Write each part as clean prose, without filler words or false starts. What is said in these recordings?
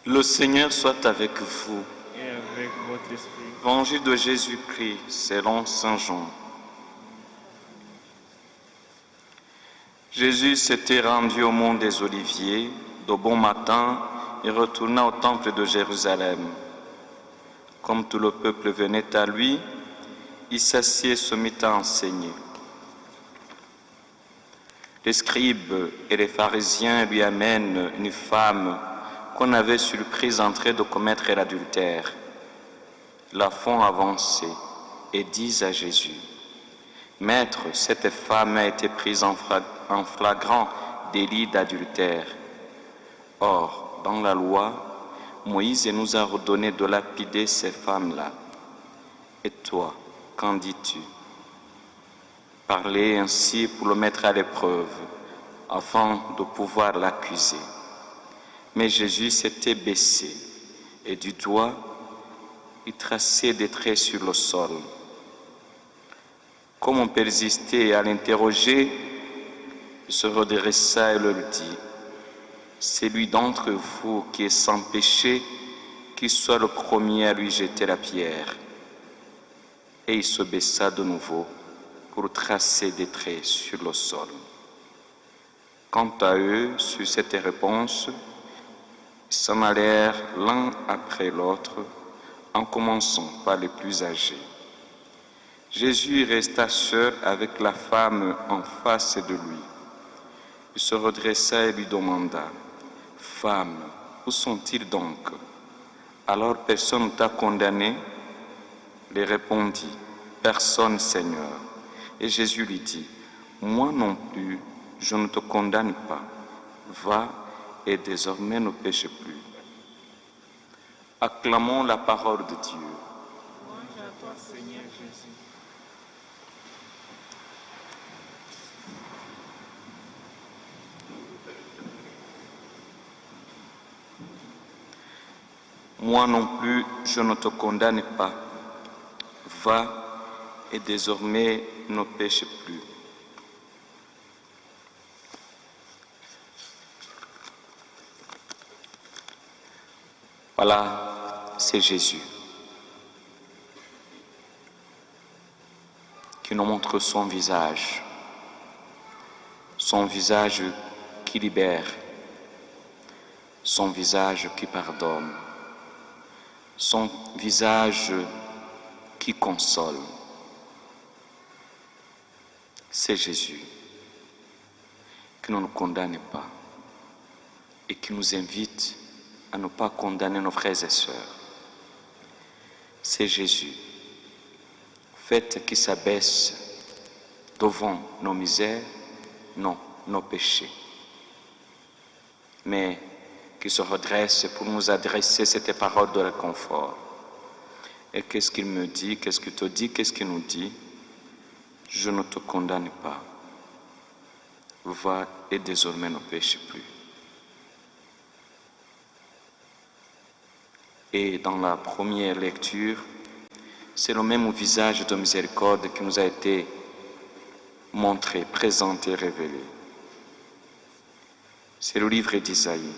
Le Seigneur soit avec vous. Et avec votre esprit. Évangile de Jésus-Christ selon saint Jean. Jésus s'était rendu au mont des Oliviers de bon matin et retourna au temple de Jérusalem. Comme tout le peuple venait à lui, il s'assied et se mit à enseigner. Les scribes et les pharisiens lui amènent une femme qu'on avait surprise en train de commettre l'adultère. La font avancer et disent à Jésus: Maître, cette femme a été prise en flagrant délit d'adultère. Or, dans la loi, Moïse nous a ordonné de lapider ces femmes-là. Et toi, qu'en dis-tu? Parler ainsi pour le mettre à l'épreuve, afin de pouvoir l'accuser. Mais Jésus s'était baissé, et du doigt, il traçait des traits sur le sol. Comme on persistait à l'interroger, il se redressa et leur dit: Celui d'entre vous qui est sans péché, qu'il soit le premier à lui jeter la pierre. Et il se baissa de nouveau pour tracer des traits sur le sol. Quant à eux, sur cette réponse, ils s'en allèrent l'un après l'autre, en commençant par les plus âgés. Jésus resta seul avec la femme en face de lui. Il se redressa et lui demanda: Femme, où sont-ils donc? Alors personne ne t'a condamné? Il répondit: Personne, Seigneur. Et Jésus lui dit: Moi non plus, je ne te condamne pas. Va et désormais ne péche plus. Acclamons la parole de Dieu. Louange à toi, Seigneur Jésus. Moi non plus, je ne te condamne pas. Va et désormais ne péche plus. Voilà, c'est Jésus qui nous montre son visage qui libère, son visage qui pardonne, son visage qui console. C'est Jésus qui ne nous condamne pas et qui nous invite à ne pas condamner nos frères et sœurs. C'est Jésus, fait qui s'abaisse devant nos misères, non, nos péchés, mais qui se redresse pour nous adresser cette parole de réconfort. Et qu'est-ce qu'il me dit? Qu'est-ce qu'il te dit? Qu'est-ce qu'il nous dit? Je ne te condamne pas. Va et désormais ne péche plus. Et dans la première lecture, c'est le même visage de miséricorde qui nous a été montré, présenté, révélé. C'est le livre d'Isaïe.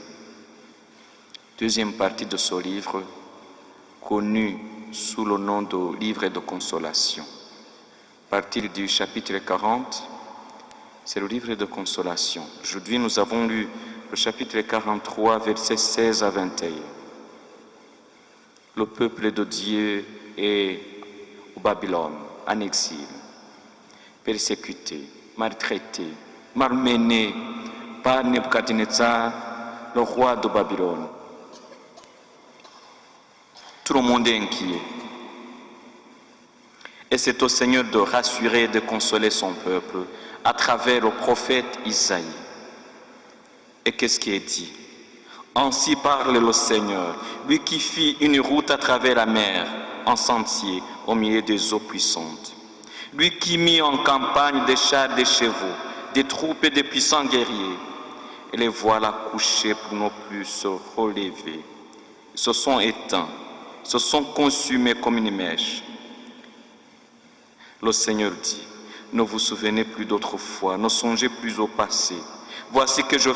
Deuxième partie de ce livre, connu sous le nom de livre de consolation. À partir du chapitre 40, c'est le livre de consolation. Aujourd'hui, nous avons lu le chapitre 43, versets 16 à 21. Le peuple de Dieu est au Babylone, en exil, persécuté, maltraité, malmené par Nebuchadnezzar, le roi de Babylone. Tout le monde est inquiet. Et c'est au Seigneur de rassurer et de consoler son peuple à travers le prophète Isaïe. Et qu'est-ce qui est dit? Ainsi parle le Seigneur, lui qui fit une route à travers la mer, en sentier au milieu des eaux puissantes. Lui qui mit en campagne des chars, des chevaux, des troupes et des puissants guerriers. Et les voilà couchés pour ne plus se relever. Ils se sont éteints, se sont consumés comme une mèche. Le Seigneur dit: Ne vous souvenez plus d'autrefois, ne songez plus au passé. Voici que je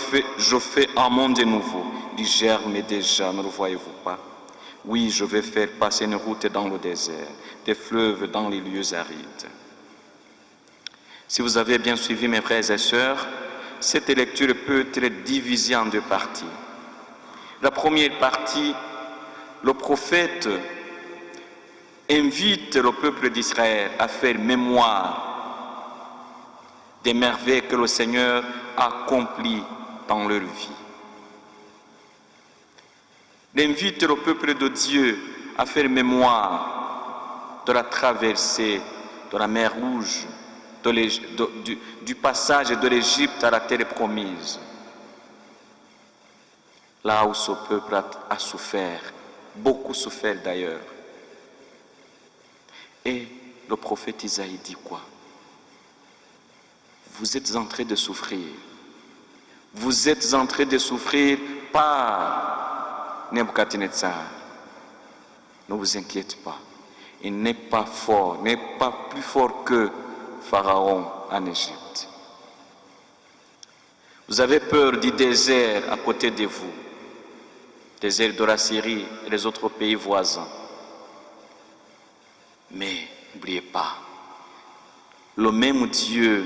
fais un monde nouveau. Il germe déjà, ne le voyez-vous pas? Oui, je vais faire passer une route dans le désert, des fleuves dans les lieux arides. Si vous avez bien suivi mes frères et sœurs, cette lecture peut être divisée en deux parties. La première partie, le prophète invite le peuple d'Israël à faire mémoire des merveilles que le Seigneur a accomplies dans leur vie. Il invite le peuple de Dieu à faire mémoire de la traversée de la mer Rouge, du passage de l'Égypte à la terre promise. Là où ce peuple a souffert, beaucoup souffert d'ailleurs. Et le prophète Isaïe dit quoi? Vous êtes en train de souffrir. Vous êtes en train de souffrir par Nebuchadnezzar. Ne vous inquiétez pas. Il n'est pas fort, n'est pas plus fort que Pharaon en Égypte. Vous avez peur du désert à côté de vous, désert de la Syrie et les autres pays voisins. Mais n'oubliez pas, le même Dieu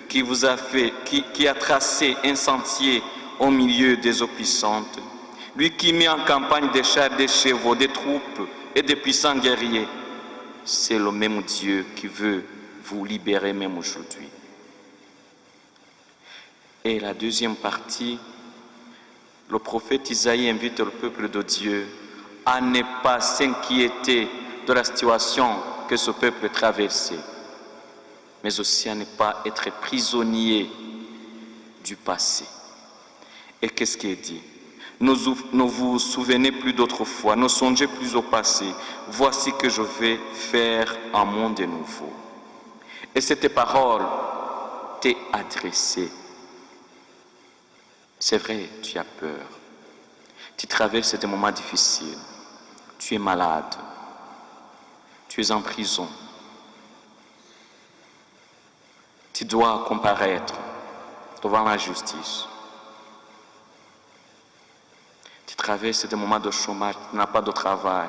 qui vous a fait, qui a tracé un sentier au milieu des eaux puissantes, lui qui met en campagne des chars, des chevaux, des troupes et des puissants guerriers, c'est le même Dieu qui veut vous libérer même aujourd'hui. Et la deuxième partie, le prophète Isaïe invite le peuple de Dieu à ne pas s'inquiéter de la situation que ce peuple traversait, mais aussi à ne pas être prisonnier du passé. Et qu'est-ce qu'il dit? Ne vous souvenez plus d'autrefois, ne songez plus au passé. Voici que je vais faire un monde nouveau. Et cette parole t'est adressée. C'est vrai, tu as peur. Tu traverses des moments difficiles. Tu es malade. Tu es en prison. Tu dois comparaître devant la justice. Tu traverses des moments de chômage, tu n'as pas de travail.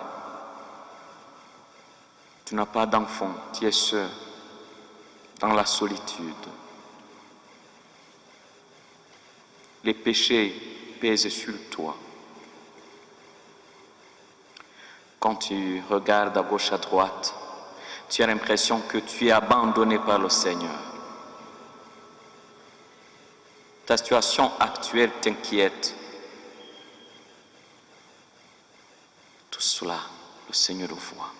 Tu n'as pas d'enfant, tu es seul, dans la solitude. Les péchés pèsent sur toi. Quand tu regardes à gauche, à droite, tu as l'impression que tu es abandonné par le Seigneur. Ta situation actuelle t'inquiète. Tout cela, le Seigneur le voit.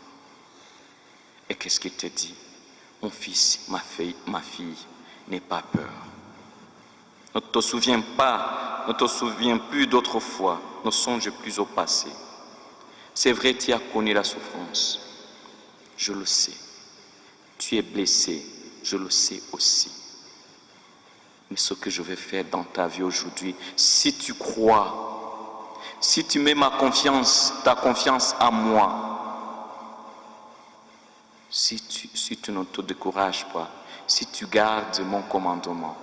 Et qu'est-ce qu'il te dit? Mon fils, ma fille, n'aie pas peur. Ne te souviens pas, ne te souviens plus d'autrefois, ne songe plus au passé. C'est vrai, tu as connu la souffrance. Je le sais. Tu es blessé, je le sais aussi. Mais ce que je vais faire dans ta vie aujourd'hui, si tu crois, si tu mets ta confiance en moi, si tu ne te décourages pas, si tu gardes mon commandement,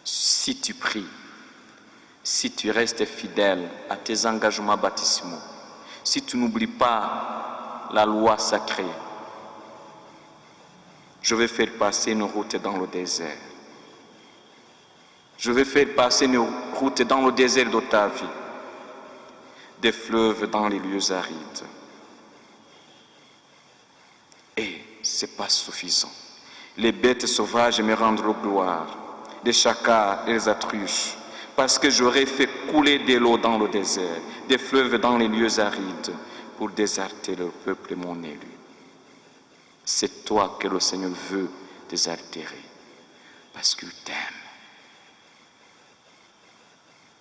si tu pries, si tu restes fidèle à tes engagements baptismaux, si tu n'oublies pas la loi sacrée, je vais faire passer une route dans le désert. Je vais faire passer une route dans le désert de ta vie, des fleuves dans les lieux arides. Et ce n'est pas suffisant. Les bêtes sauvages me rendront gloire, les chacals et les autruches, parce que j'aurai fait couler de l'eau dans le désert, des fleuves dans les lieux arides, pour désaltérer le peuple mon élu. C'est toi que le Seigneur veut désaltérer, parce qu'il t'aime.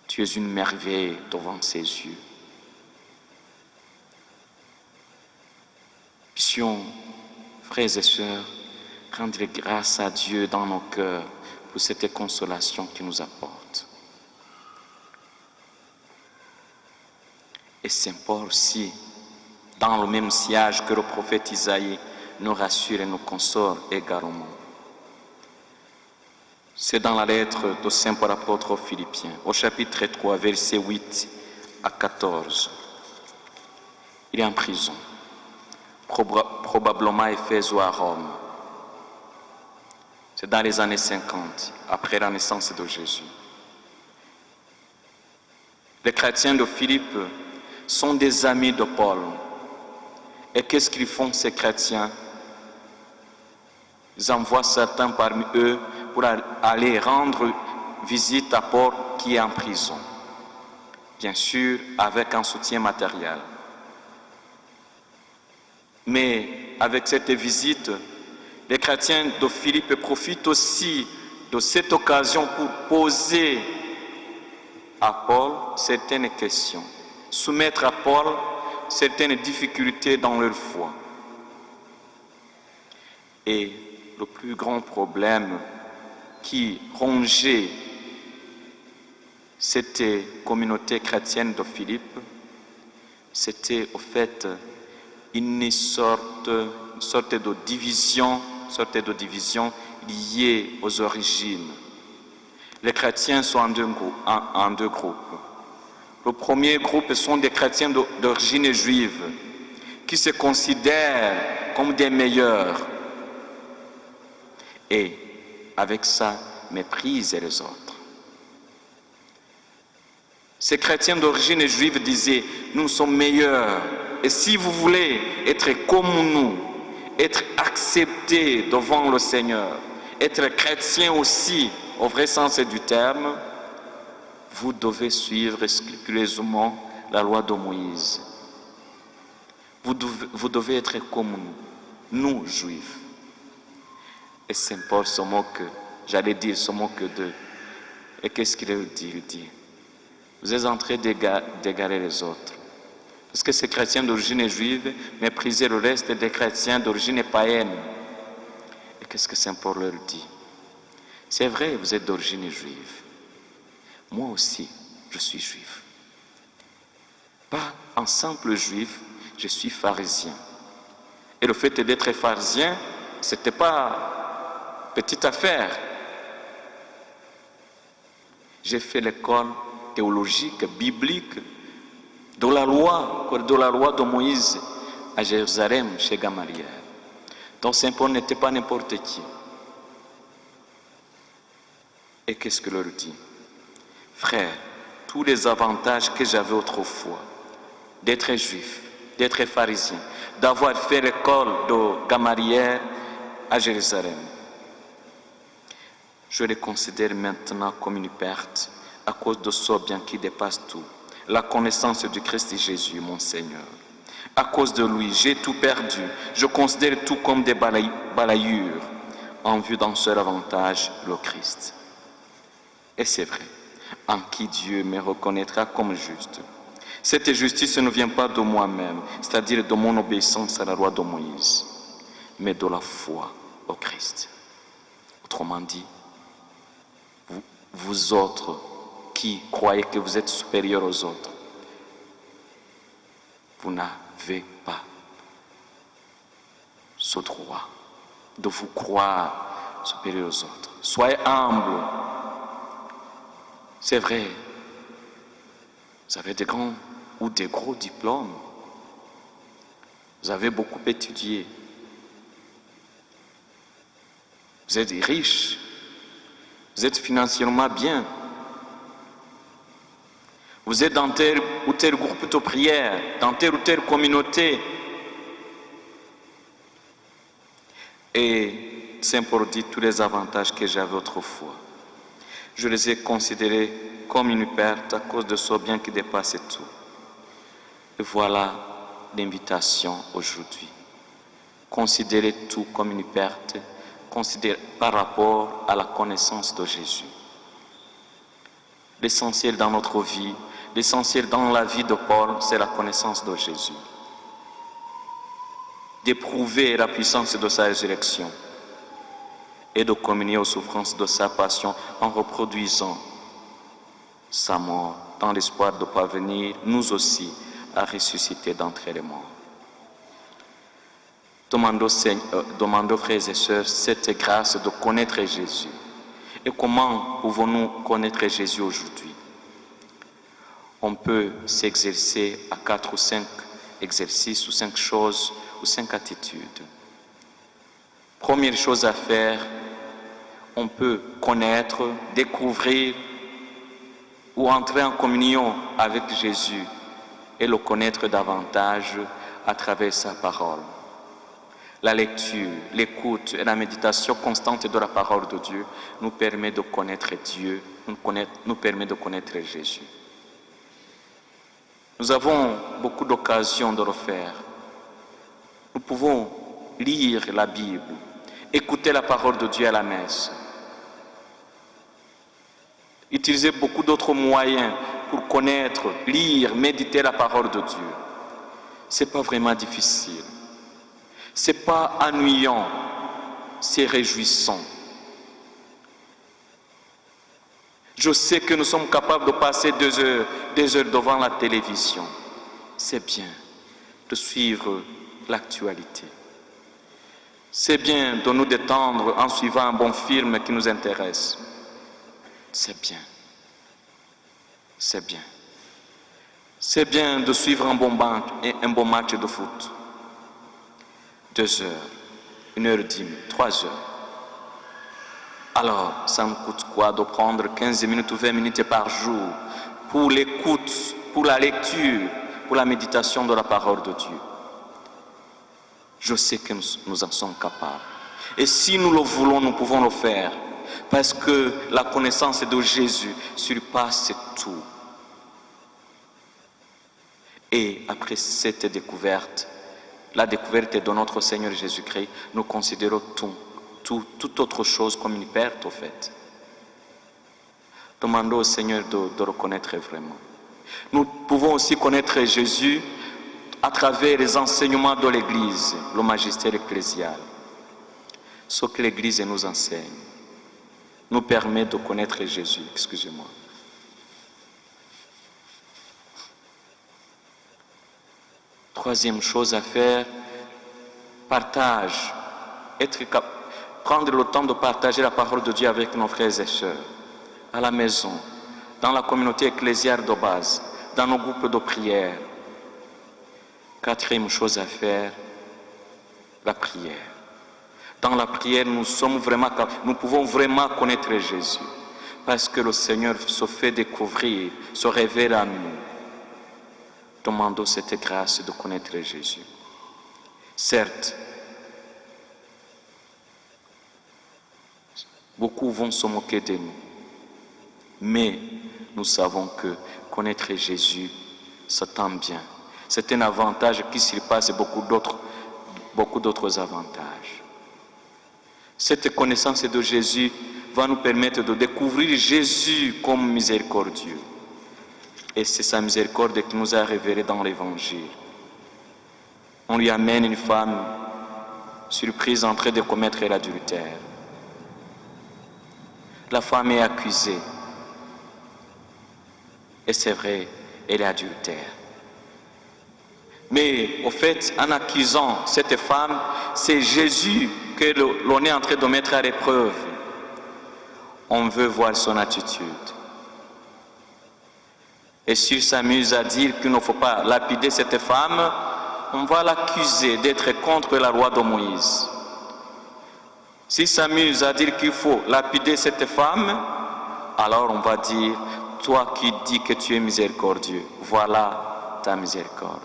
Tu es une merveille devant ses yeux. Puissions, frères et sœurs, rendre grâce à Dieu dans nos cœurs pour cette consolation qu'il nous apporte. Et Saint Paul aussi, dans le même sillage que le prophète Isaïe, nous rassure et nous console également. C'est dans la lettre de Saint Paul apôtre aux Philippiens, au chapitre 3, versets 8 à 14. Il est en prison, probablement à Éphèse ou à Rome. C'est dans les années 50, après la naissance de Jésus. Les chrétiens de Philippe sont des amis de Paul. Et qu'est-ce qu'ils font, ces chrétiens? Ils envoient certains parmi eux pour aller rendre visite à Paul qui est en prison. Bien sûr, avec un soutien matériel. Mais avec cette visite, les chrétiens de Philippe profitent aussi de cette occasion pour poser à Paul certaines questions, soumettre à Paul certaines difficultés dans leur foi. Et le plus grand problème qui rongeait cette communauté chrétienne de Philippe, c'était au fait une sorte de division liée aux origines. Les chrétiens sont en deux groupes. Le premier groupe sont des chrétiens d'origine juive qui se considèrent comme des meilleurs et avec ça méprisent les autres. Ces chrétiens d'origine juive disaient, nous sommes meilleurs et si vous voulez être comme nous, être acceptés devant le Seigneur, être chrétien aussi au vrai sens du terme, vous devez suivre scrupuleusement la loi de Moïse. Vous devez être comme nous, juifs. Et Saint Paul se moque, se moque d'eux. Et qu'est-ce qu'il dit? Il dit, vous êtes en train d'égarer les autres. Parce que ces chrétiens d'origine juive méprisaient le reste des chrétiens d'origine païenne. Et qu'est-ce que Saint Paul leur dit? C'est vrai, vous êtes d'origine juive. Moi aussi, je suis juif. Pas en simple juif, je suis pharisien. Et le fait d'être pharisien, ce n'était pas petite affaire. J'ai fait l'école théologique, biblique, de la loi de Moïse à Jérusalem, chez Gamaliel. Donc Saint Paul n'était pas n'importe qui. Et qu'est-ce que leur dit? Frère, tous les avantages que j'avais autrefois, d'être juif, d'être pharisien, d'avoir fait l'école de Gamaliel à Jérusalem, je les considère maintenant comme une perte à cause de ce bien qui dépasse tout, la connaissance du Christ Jésus, mon Seigneur. À cause de lui, j'ai tout perdu. Je considère tout comme des balayures en vue d'un seul avantage, le Christ. Et c'est vrai, en qui Dieu me reconnaîtra comme juste. Cette justice ne vient pas de moi-même, c'est-à-dire de mon obéissance à la loi de Moïse, mais de la foi au Christ. Autrement dit, vous autres qui croyez que vous êtes supérieurs aux autres, vous n'avez pas ce droit de vous croire supérieurs aux autres. Soyez humbles. C'est vrai, vous avez des grands ou des gros diplômes. Vous avez beaucoup étudié. Vous êtes riche. Vous êtes financièrement bien. Vous êtes dans tel ou tel groupe de prière, dans telle ou telle communauté. Et Saint Paul dit tous les avantages que j'avais autrefois. Je les ai considérés comme une perte à cause de ce bien qui dépassait tout. Et voilà l'invitation aujourd'hui. Considérez tout comme une perte, considérez par rapport à la connaissance de Jésus. L'essentiel dans notre vie, l'essentiel dans la vie de Paul, c'est la connaissance de Jésus. D'éprouver la puissance de sa résurrection et de communier aux souffrances de sa passion en reproduisant sa mort dans l'espoir de parvenir, nous aussi, à ressusciter d'entre les morts. Demandons, frères et sœurs, cette grâce de connaître Jésus Et comment pouvons-nous connaître Jésus aujourd'hui? On peut s'exercer à 4 ou 5 exercices ou 5 choses ou 5 attitudes. Première chose à faire, on peut connaître, découvrir ou entrer en communion avec Jésus et le connaître davantage à travers sa parole. La lecture, l'écoute et la méditation constante de la parole de Dieu nous permet de connaître Dieu, nous permet de connaître Jésus. Nous avons beaucoup d'occasions de le faire. Nous pouvons lire la Bible, écouter la parole de Dieu à la messe, utiliser beaucoup d'autres moyens pour connaître, lire, méditer la parole de Dieu. Ce n'est pas vraiment difficile. Ce n'est pas ennuyant, c'est réjouissant. Je sais que nous sommes capables de passer des heures devant la télévision. C'est bien de suivre l'actualité. C'est bien de nous détendre en suivant un bon film qui nous intéresse. C'est bien. C'est bien. C'est bien de suivre un bon match de foot. 2 heures, 1h10, 3 heures. Alors, ça me coûte quoi de prendre 15 minutes ou 20 minutes par jour pour l'écoute, pour la lecture, pour la méditation de la parole de Dieu? Je sais que nous en sommes capables. Et si nous le voulons, nous pouvons le faire. Parce que la connaissance de Jésus surpasse tout. Et après cette découverte, la découverte de notre Seigneur Jésus-Christ, nous considérons toute autre chose comme une perte, au fait. Demandons au Seigneur de reconnaître vraiment. Nous pouvons aussi connaître Jésus à travers les enseignements de l'Église, le magistère ecclésial. Ce que l'Église nous enseigne nous permet de connaître Jésus. Excusez-moi. Troisième chose à faire, partage. Prendre le temps de partager la parole de Dieu avec nos frères et sœurs, à la maison, dans la communauté ecclésiale de base, dans nos groupes de prière. Quatrième chose à faire, la prière. Dans la prière, nous pouvons vraiment connaître Jésus, parce que le Seigneur se fait découvrir, se révèle à nous. Demandons cette grâce de connaître Jésus. Certes, beaucoup vont se moquer de nous, mais nous savons que connaître Jésus, c'est tant bien. C'est un avantage qui surpasse beaucoup d'autres avantages. Cette connaissance de Jésus va nous permettre de découvrir Jésus comme miséricordieux. Et c'est sa miséricorde qui nous a révélé dans l'Évangile. On lui amène une femme surprise en train de commettre l'adultère. La femme est accusée. Et c'est vrai, elle est adultère. Mais au fait, en accusant cette femme, c'est Jésus que l'on est en train de mettre à l'épreuve. On veut voir son attitude. Et s'il s'amuse à dire qu'il ne faut pas lapider cette femme, on va l'accuser d'être contre la loi de Moïse. S'il s'amuse à dire qu'il faut lapider cette femme, alors on va dire, toi qui dis que tu es miséricordieux, voilà ta miséricorde.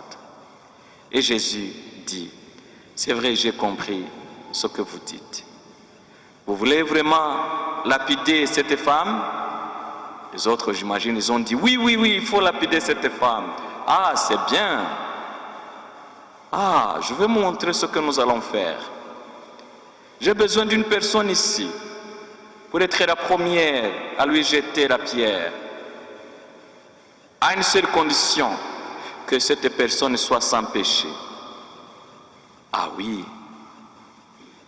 Et Jésus dit, c'est vrai, j'ai compris ce que vous dites. Vous voulez vraiment lapider cette femme? Les autres, j'imagine, ils ont dit, oui, il faut lapider cette femme. Ah, c'est bien. Ah, je vais vous montrer ce que nous allons faire. J'ai besoin d'une personne ici pour être la première à lui jeter la pierre. À une seule condition, que cette personne soit sans péché. Ah oui,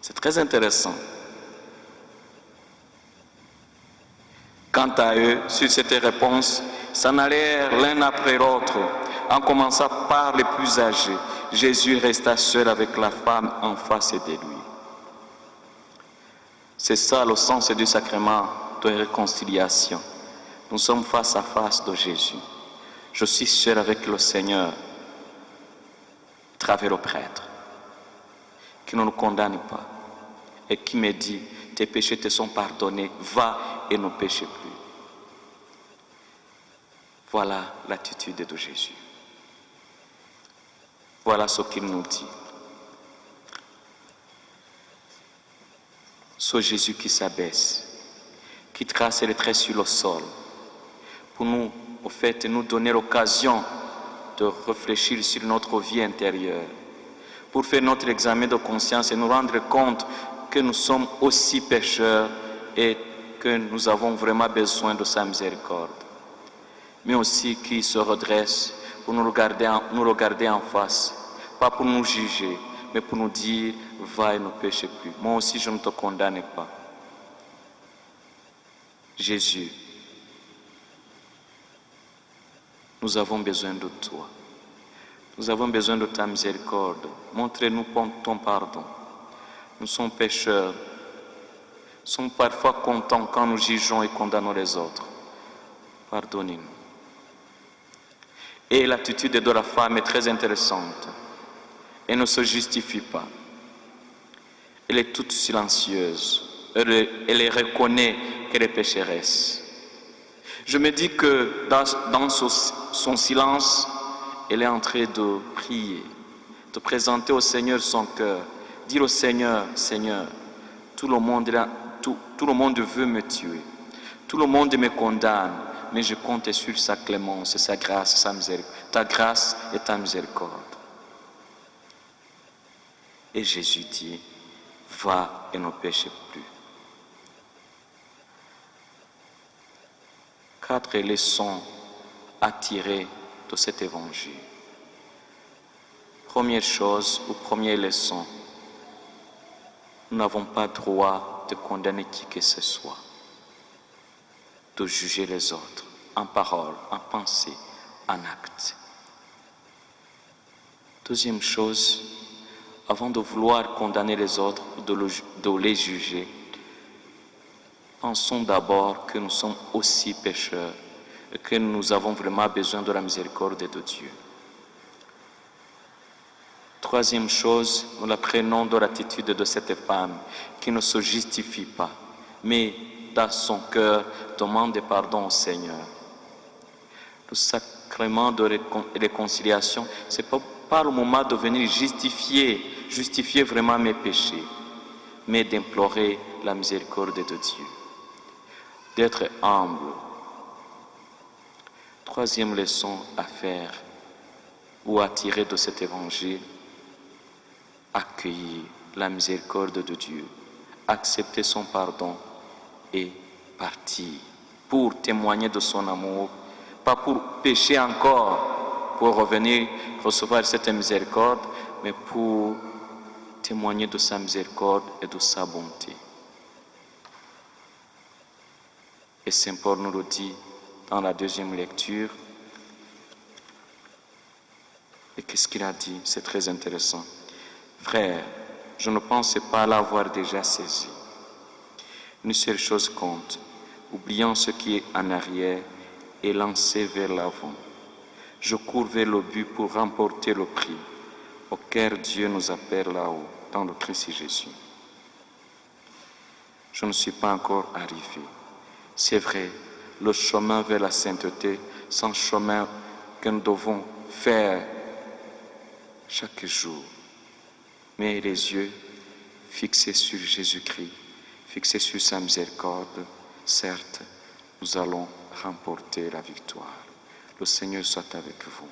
c'est très intéressant. Quant à eux, sur cette réponse, s'en allèrent l'un après l'autre, en commençant par les plus âgés. Jésus resta seul avec la femme en face de lui. C'est ça le sens du sacrement de réconciliation. Nous sommes face à face de Jésus. Je suis seul avec le Seieur, à travers le prêtre, qui ne nous condamne pas et qui me dit, tes péchés te sont pardonnés, va et ne péche plus. Voilà l'attitude de Jésus. Voilà ce qu'il nous dit. Ce Jésus qui s'abaisse, qui trace les traits sur le sol, pour nous, au fait, nous donner l'occasion de réfléchir sur notre vie intérieure, pour faire notre examen de conscience et nous rendre compte que nous sommes aussi pécheurs et que nous avons vraiment besoin de sa miséricorde. Mais aussi qui se redresse pour nous regarder en face, pas pour nous juger, mais pour nous dire, va et ne péche plus. Moi aussi, je ne te condamne pas. Jésus, nous avons besoin de toi. Nous avons besoin de ta miséricorde. Montre-nous ton pardon. Nous sommes pécheurs. Nous sommes parfois contents quand nous jugeons et condamnons les autres. Pardonnez-nous. Et l'attitude de la femme est très intéressante. Elle ne se justifie pas. Elle est toute silencieuse. Elle reconnaît qu'elle est pécheresse. Je me dis que dans son silence, elle est en train de prier, de présenter au Seigneur son cœur, dire au Seigneur, Seigneur, tout le monde veut me tuer, tout le monde me condamne, mais je compte sur sa clémence, sa grâce, sa miséricorde, ta grâce et ta miséricorde. Et Jésus dit, va et ne péche plus. 4 leçons à tirer de cet évangile. Première chose ou première leçon, nous n'avons pas droit de condamner qui que ce soit, de juger les autres en parole, en pensée, en acte. Deuxième chose, avant de vouloir condamner les autres ou de les juger, pensons d'abord que nous sommes aussi pécheurs et que nous avons vraiment besoin de la miséricorde de Dieu. Troisième chose, nous l'apprenons de l'attitude de cette femme qui ne se justifie pas, mais dans son cœur demande pardon au Seigneur. Le sacrement de réconciliation, ce n'est pas le moment de venir justifier vraiment mes péchés, mais d'implorer la miséricorde de Dieu, d'être humble. Troisième leçon à faire ou à tirer de cet évangile, accueillir la miséricorde de Dieu, accepter son pardon et partir pour témoigner de son amour, pas pour pécher encore, pour revenir recevoir cette miséricorde, mais pour témoigner de sa miséricorde et de sa bonté. Et Saint Paul nous le dit dans la deuxième lecture. Et qu'est-ce qu'il a dit? C'est très intéressant. Frère, je ne pensais pas l'avoir déjà saisi. Une seule chose compte, oubliant ce qui est en arrière et lancé vers l'avant. Je cours vers le but pour remporter le prix auquel Dieu nous appelle là-haut, dans le Christ Jésus. Je ne suis pas encore arrivé. C'est vrai, le chemin vers la sainteté, c'est un chemin que nous devons faire chaque jour. Mais les yeux fixés sur Jésus-Christ, fixés sur sa miséricorde, certes, nous allons remporter la victoire. Le Seigneur soit avec vous.